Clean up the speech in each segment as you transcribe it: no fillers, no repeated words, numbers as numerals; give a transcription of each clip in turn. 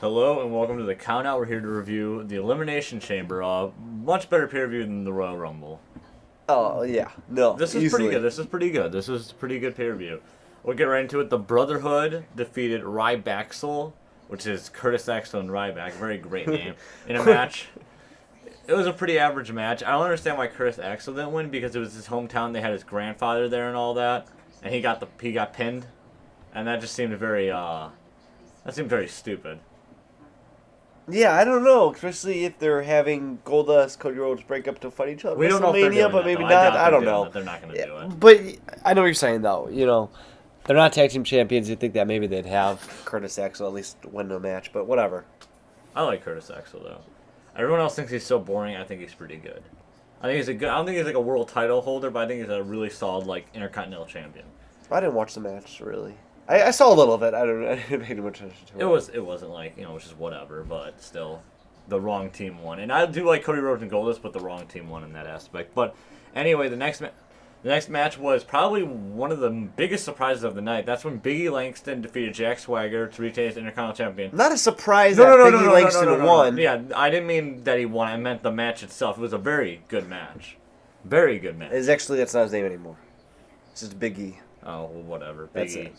Hello and welcome to the Count Out. We're here to review the Elimination Chamber. Much better pay-per-view than the Royal Rumble. Oh yeah, no. This is pretty good. This is pretty good. This is pretty good pay-per-view. We'll get right into it. The Brotherhood defeated Rybaxel, which is Curtis Axel and Ryback. Very great name. In a match. It was a pretty average match. I don't understand why Curtis Axel didn't win because it was his hometown. They had his grandfather there and all that, and he got pinned, and that just seemed very stupid. Yeah, I don't know, especially if they're having Goldust, Cody Rhodes break up to fight each other. We don't know if they're doing but that, maybe though. not. I don't know. They're not going to do it. But I know what you're saying, though. You know, they're not tag team champions. You'd think that maybe they'd have Curtis Axel at least win the match, but whatever. I like Curtis Axel though. Everyone else thinks he's so boring. I think he's pretty good. I don't think he's like a world title holder, but I think he's a really solid like Intercontinental champion. I didn't watch the match really. I saw a little of it. I didn't pay too much attention to it. It wasn't like it was just whatever, but still, the wrong team won. And I do like Cody Rhodes and Goldust, but the wrong team won in that aspect. But anyway, the next match was probably one of the biggest surprises of the night. That's when Biggie Langston defeated Jack Swagger to retain his Intercontinental champion. Not a surprise that Biggie Langston won. Yeah, I didn't mean that he won. I meant the match itself. It was a very good match. Very good match. That's not his name anymore. It's just Biggie. Oh, well, whatever. That's Biggie. it.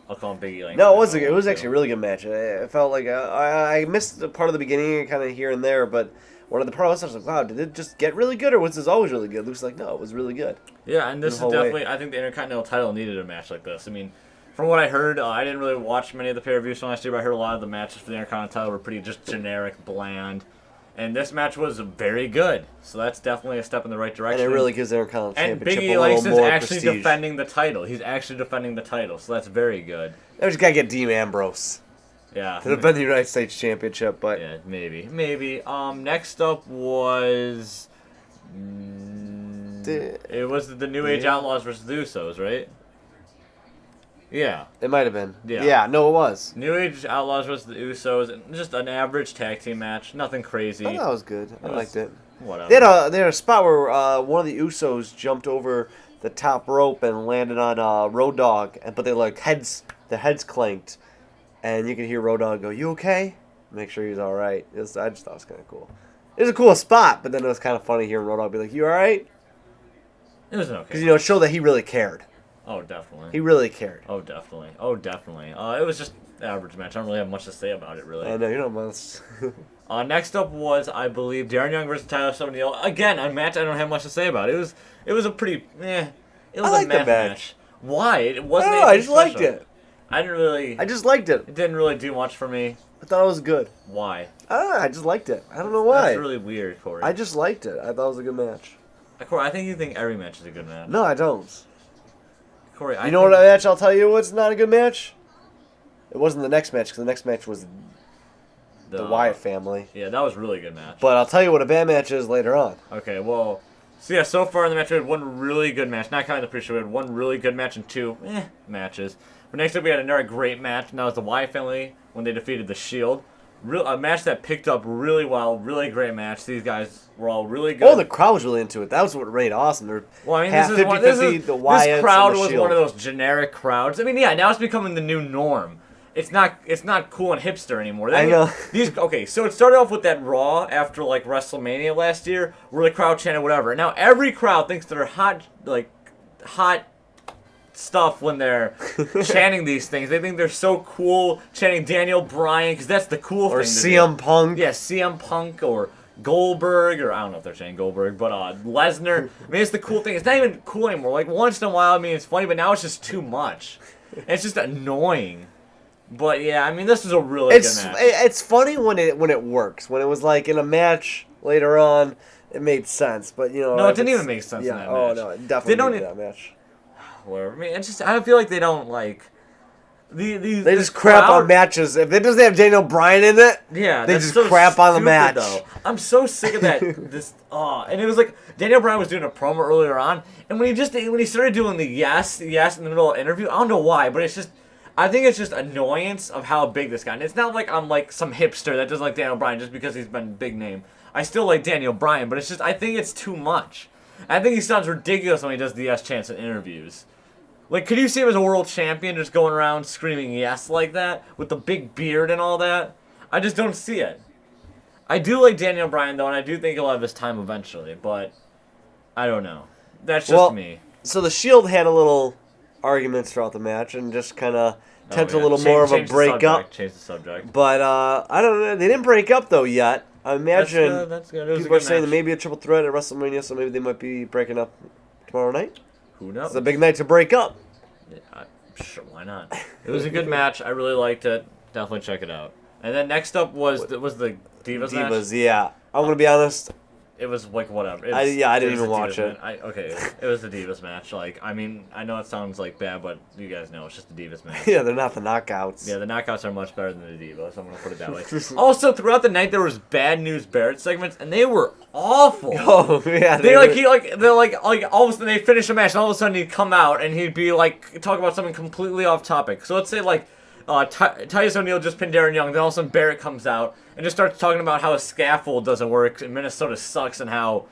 I'll call him Biggie Langston. No, it was actually a really good match. I felt like I missed the part of the beginning, kind of here and there, but one of the parts I was like, wow, did it just get really good, or was this always really good? Luke's like, no, it was really good. Yeah, and this is definitely, I think the Intercontinental title needed a match like this. I mean, from what I heard, I didn't really watch many of the pay-per-views from last year, but I heard a lot of the matches for the Intercontinental title were pretty just generic, bland. And this match was very good, so that's definitely a step in the right direction. And it really gives the Intercontinental Championship Biggie a little Langston's more actually prestige. defending the title. He's actually defending the title, so that's very good. They just gotta get Dean Ambrose Yeah. to defend the United States Championship, but Yeah, maybe. Next up was it was the New Age Outlaws versus the Usos, right? Yeah. it might have been. Yeah. Yeah, no, it was. New Age Outlaws versus the Usos, just an average tag team match, nothing crazy. I thought it was good. I liked it. Whatever. They had a spot where one of the Usos jumped over the top rope and landed on Road Dogg, but their heads clanked, and you could hear Road Dogg go, "You okay?" Make sure he's all right. I just thought it was kind of cool. It was a cool spot, but then it was kind of funny hearing Road Dogg be like, "You all right?" It was okay. Because it showed that he really cared. Oh, definitely. He really cared. Oh, definitely. It was just an average match. I don't really have much to say about it, really. I know, you don't must. Next up was, I believe, Darren Young versus Tyler O'Neil. Again, a match I don't have much to say about. It was a pretty It was I liked the match. match. Why? It wasn't. I just liked it. I just liked it. It didn't really do much for me. I thought it was good. Why? I don't know. I just liked it. I don't know why. That's really weird, Corey. I just liked it. I thought it was a good match. Corey, I think you think every match is a good match. No, I don't. Corey, You know what match I'll tell you what's not a good match? It wasn't the next match, because the next match was the Wyatt family. Yeah, that was a really good match. But I'll tell you what a bad match is later on. Okay, well, so far in the match we had one really good match. Not counting the pre-show, we had one really good match and two matches. But next up we had another great match, and that was the Wyatt family when they defeated the Shield. A match that picked up really well, really great match. These guys were all really good. Oh, the crowd was really into it. That was what made it awesome. Well, I mean, this crowd was one of those generic crowds. I mean, yeah, now it's becoming the new norm. It's not cool and hipster anymore. I know. So it started off with that Raw after like WrestleMania last year, where the crowd chanted whatever. Now every crowd thinks they're hot stuff when they're chanting these things. They think they're so cool chanting Daniel Bryan because that's the cool thing. Or CM Punk. Yeah, CM Punk or Goldberg, or I don't know if they're saying Goldberg, but Lesnar. I mean, it's the cool thing. It's not even cool anymore. Like once in a while, I mean, it's funny, but now it's just too much. It's just annoying. But yeah, I mean, this is a really good match. It's funny when it works. When it was like in a match later on, it made sense. But no, it didn't even make sense in that match. Oh no, it definitely didn't that match. Whatever. I mean, I feel like they don't like. They just crap on matches. If it doesn't have Daniel Bryan in it, yeah, they just crap on the match. Though. I'm so sick of that. And it was like Daniel Bryan was doing a promo earlier on, and when he started doing the yes in the middle of the interview, I don't know why, but I think it's just annoyance of how big this guy. And it's not like I'm like some hipster that doesn't like Daniel Bryan just because he's been a big name. I still like Daniel Bryan, but I think it's too much. I think he sounds ridiculous when he does the yes chants in interviews. Like, could you see him as a world champion just going around screaming yes like that with the big beard and all that? I just don't see it. I do like Daniel Bryan, though, and I do think he'll have his time eventually, but I don't know. That's just me. So the Shield had a little arguments throughout the match and just kind of a little more of a breakup. Change the subject. But I don't know. They didn't break up, though, yet. I imagine that's good. It was people are a good saying match. that maybe a triple threat at WrestleMania, so maybe they might be breaking up tomorrow night. Who knows? It's a big night to break up. Yeah, sure, why not? It was a good match. I really liked it. Definitely check it out. And then next up was the Divas match. Divas, yeah. I'm going to be honest. It was like whatever. I didn't even watch it. It was the Divas match. Like, I mean, I know it sounds like bad, but you guys know it's just the Divas match. Yeah, they're not the knockouts. Yeah, the knockouts are much better than the Divas. I'm gonna put it that way. Also, throughout the night there was bad news Barrett segments, and they were awful. Oh yeah, they're like all of a sudden they finish a match, and all of a sudden he'd come out and he'd be like talk about something completely off topic. So let's say like. Titus O'Neil just pinned Darren Young. Then all of a sudden Barrett comes out and just starts talking about how a scaffold doesn't work and Minnesota sucks and how,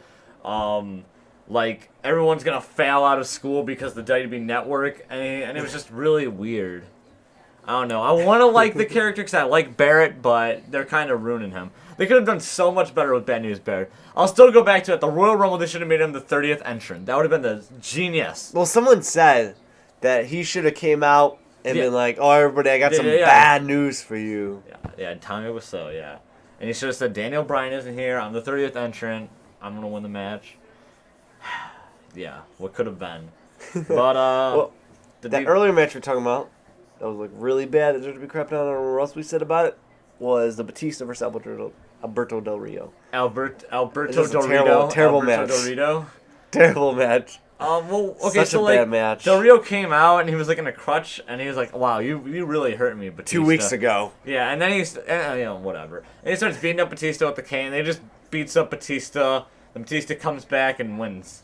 like everyone's gonna fail out of school because of the WWE Network and it was just really weird. I don't know. I want to like the character because I like Barrett, but they're kind of ruining him. They could have done so much better with Bad News Barrett. I'll still go back to it. The Royal Rumble, they should have made him the 30th entrant. That would have been the genius. Well, someone said that he should have came out and been like, "Oh, everybody, I got some bad news for you." Yeah, Tommy was so, yeah. And he should have said, Daniel Bryan isn't here. I'm the 30th entrant. I'm going to win the match. Yeah, what could have been. But, well, that earlier match we're talking about, that was like really bad. That should be crapped on. I don't know what else we said about it. Was the Batista versus Alberto Del Rio. Alberto Del Rio. Terrible match. Del Rio. Terrible match. Well, okay, Such a bad match. Del Rio came out and he was like in a crutch and he was like, "Wow, you really hurt me, Batista." 2 weeks ago. Yeah, and then whatever. And he starts beating up Batista with the cane. They just beats up Batista. Then Batista comes back and wins.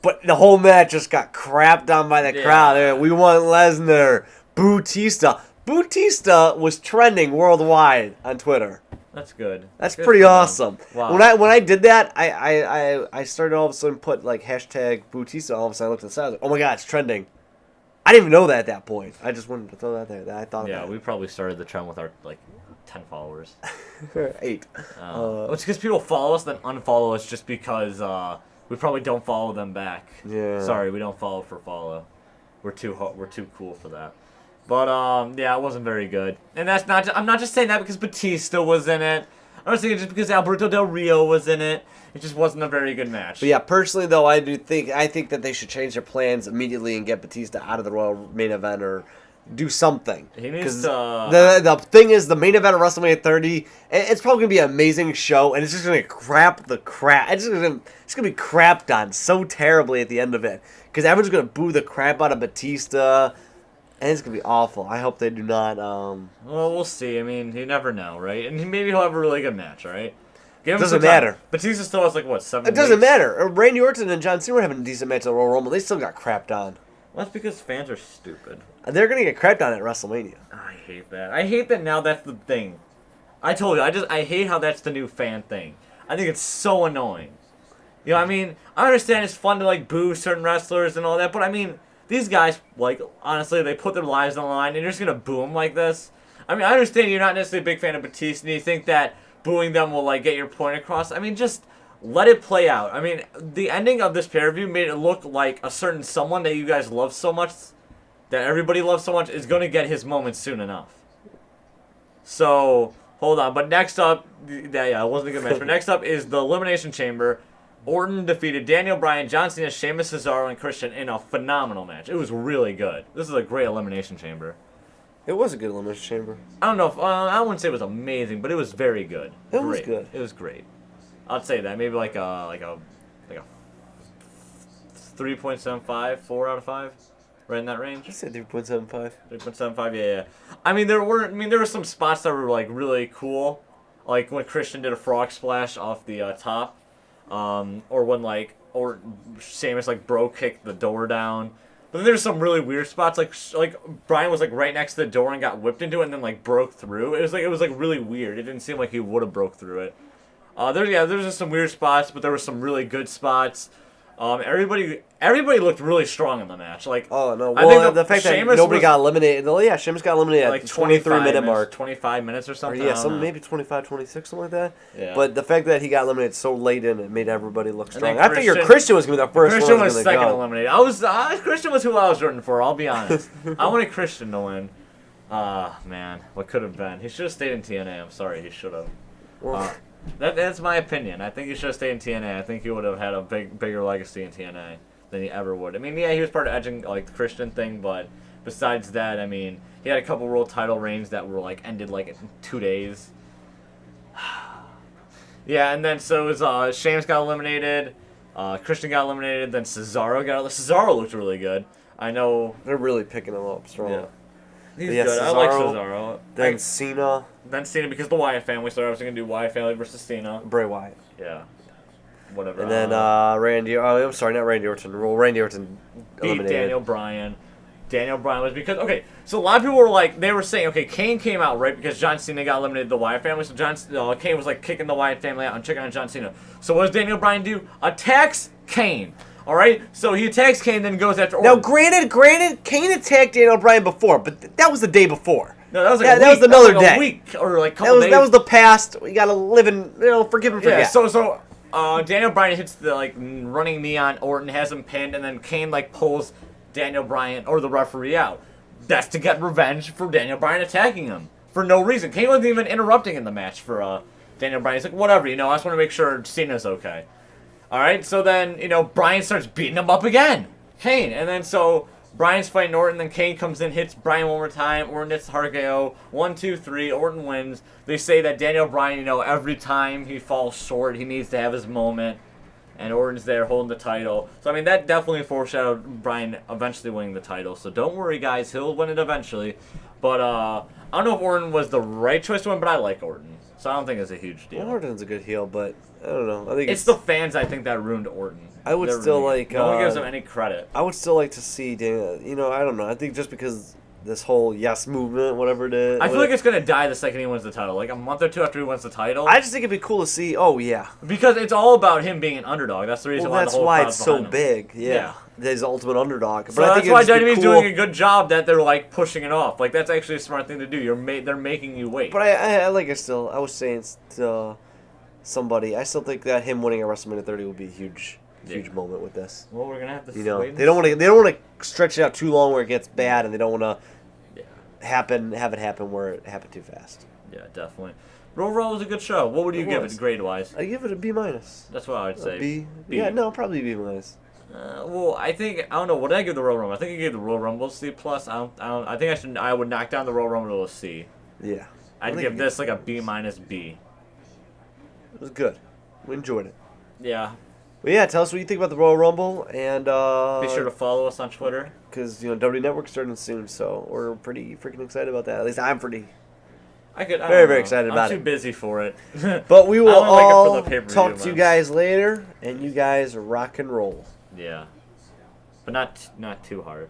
But the whole match just got crapped on by the crowd. We want Lesnar. Batista. Batista was trending worldwide on Twitter. That's good. That's pretty awesome. Wow. When I did that, I started all of a sudden put like hashtag Batista. All of a sudden I looked at the side. I was like, oh my god, it's trending. I didn't even know that at that point. I just wanted to throw that there. I thought. Yeah, we probably started the trend with our like 10 followers. 8. It's because people follow us then unfollow us just because we probably don't follow them back. Yeah. Sorry, we don't follow for follow. We're too cool for that. But yeah, it wasn't very good. And that's not. I'm not just saying that because Batista was in it. I'm just saying it just because Alberto Del Rio was in it. It just wasn't a very good match. But yeah, personally though, I think that they should change their plans immediately and get Batista out of the Royal main event or do something. He needs to. The thing is, the main event of WrestleMania 30, it's probably gonna be an amazing show, and it's just gonna crap the crap. It's gonna be crapped on so terribly at the end of it because everyone's gonna boo the crap out of Batista. And it's going to be awful. I hope they do not... Well, we'll see. I mean, you never know, right? And maybe he'll have a really good match, right? It doesn't matter. Batista still has, like, what, 7 It doesn't matter. Randy Orton and John Cena were having a decent match at the Royal Rumble. They still got crapped on. Well, that's because fans are stupid. They're going to get crapped on at WrestleMania. I hate that. I hate that now that's the thing. I told you, I hate how that's the new fan thing. I think it's so annoying. You know what I mean? I understand it's fun to, like, boo certain wrestlers and all that, but I mean... These guys, like, honestly, they put their lives on the line, and you're just going to boo them like this? I mean, I understand you're not necessarily a big fan of Batista, and you think that booing them will, like, get your point across. I mean, just let it play out. I mean, the ending of this pay-per-view made it look like a certain someone that you guys love so much, that everybody loves so much, is going to get his moment soon enough. So, hold on. But next up, yeah, it wasn't a good match. But next up is the Elimination Chamber. Orton defeated Daniel Bryan, John Cena, Sheamus, Cesaro, and Christian in a phenomenal match. It was really good. This is a great Elimination Chamber. It was a good Elimination Chamber. I don't know if I wouldn't say it was amazing, but it was very good. It was good. It was great. I'd say that maybe like a 3.75, 4 out of 5, right in that range. I said 3.75. 3.75, yeah. I mean, there were some spots that were like really cool, like when Christian did a frog splash off the top. Or when or Sheamus bro kicked the door down. But then there's some really weird spots, like Brian was right next to the door and got whipped into it and then broke through. It was really weird. It didn't seem like he would have broke through it. There's just some weird spots, but there were some really good spots. Everybody looked really strong in the match. Like, Oh no! I Well, think the fact that Sheamus nobody was- got eliminated. Oh yeah, Sheamus got eliminated like at the 23-minute minutes, mark. 25 minutes or Or something. yeah, I don't know. maybe 25, 26, something like that. Yeah. But the fact that he got eliminated so late in it made everybody look then strong. I figured Christian was gonna be the first Christian one was gonna second go. eliminated. Christian was who I was rooting for. I'll be honest. I wanted Christian to win. Man, what could have been? He should have stayed in TNA. I'm sorry, he should have. Well, That's my opinion. I think he should have stayed in TNA. I think he would have had a bigger legacy in TNA than he ever would. I mean, yeah, he was part of edging like the Christian thing, but besides that, I mean, he had a couple world title reigns that were like ended like in 2 days. Yeah, and then so it was Sheamus got eliminated, Christian got eliminated, then Cesaro got. Cesaro looked really good. I know. they're really picking him up strong. Yeah. He's Yeah, good. I like Cesaro. Then Cena, Then Cena because the Wyatt family. So I was gonna do Wyatt family versus Cena. Bray Wyatt. Yeah. Whatever. And then Randy. Oh, I'm sorry, not Randy Orton. Well, Randy Orton beat eliminated. Daniel Bryan. Daniel Bryan was because so a lot of people were like they were saying Kane came out right because John Cena got eliminated the Wyatt family, so Kane was like kicking the Wyatt family out and checking on John Cena. So what does Daniel Bryan do? Attacks Kane. All right, so he attacks Kane, then goes after Orton. Now, granted, Kane attacked Daniel Bryan before, but that was the day before. No, that was like Yeah, a that week. was another That was like day. a week or like a couple days. That was the past. We gotta live in, forgive and forget. Yeah, so Daniel Bryan hits the running knee on Orton, has him pinned, and then Kane pulls Daniel Bryan or the referee out. That's to get revenge for Daniel Bryan attacking him for no reason. Kane wasn't even interrupting in the match for Daniel Bryan. He's like, whatever, I just want to make sure Cena's okay. All right, so then Bryan starts beating him up again, Kane, and then so Bryan's fighting Orton, then Kane comes in, hits Bryan one more time. Orton hits the RKO. 1, 2, 3. Orton wins. They say that Daniel Bryan, every time he falls short, he needs to have his moment. And Orton's there holding the title. So, I mean, that definitely foreshadowed Bryan eventually winning the title. So, don't worry, guys. He'll win it eventually. But I don't know if Orton was the right choice to win, but I like Orton. So, I don't think it's a huge deal. Well, Orton's a good heel, but I don't know. I think It's the fans, I think, that ruined Orton. I would They're still really- like. No one gives him any credit. I would still like to see Daniel. I don't know. I think just because this whole yes movement, whatever it is. I feel like it's going to die the second he wins the title. Like a month or two after he wins the title. I just think it'd be cool to see. Oh yeah. Because it's all about him being an underdog. That's the reason Well, why that's the whole why crowd's it's so behind him. big. Yeah. Yeah. His ultimate underdog. So I that's think why it'd just be WWE's cool. doing a good job that they're pushing it off. That's actually a smart thing to do. They're making you wait. But I was saying to somebody, I still think that him winning at WrestleMania 30 would be a huge moment with this. Well, we're gonna have to. They don't want to stretch it out too long where it gets bad, and they don't want to have it happen where it happened too fast. Yeah, definitely. But overall, it was a good show. What would you give it grade wise? I give it a B minus. That's what I would say. B. B. Yeah, no, probably B minus. Well, I don't know. What did I give the Royal Rumble? I think I gave the Royal Rumble a C plus. I think I would knock down the Royal Rumble to a C. Yeah. I'd give this a B minus B. It was good. We enjoyed it. Yeah. But yeah, tell us what you think about the Royal Rumble, and be sure to follow us on Twitter. Because WWE Network's starting soon, so we're pretty freaking excited about that. At least I'm pretty. Very excited about it. I'm too busy for it. But we will I only like it for all the pay-per-view talk to you events. guys later, and you guys rock and roll. Yeah, but not too hard.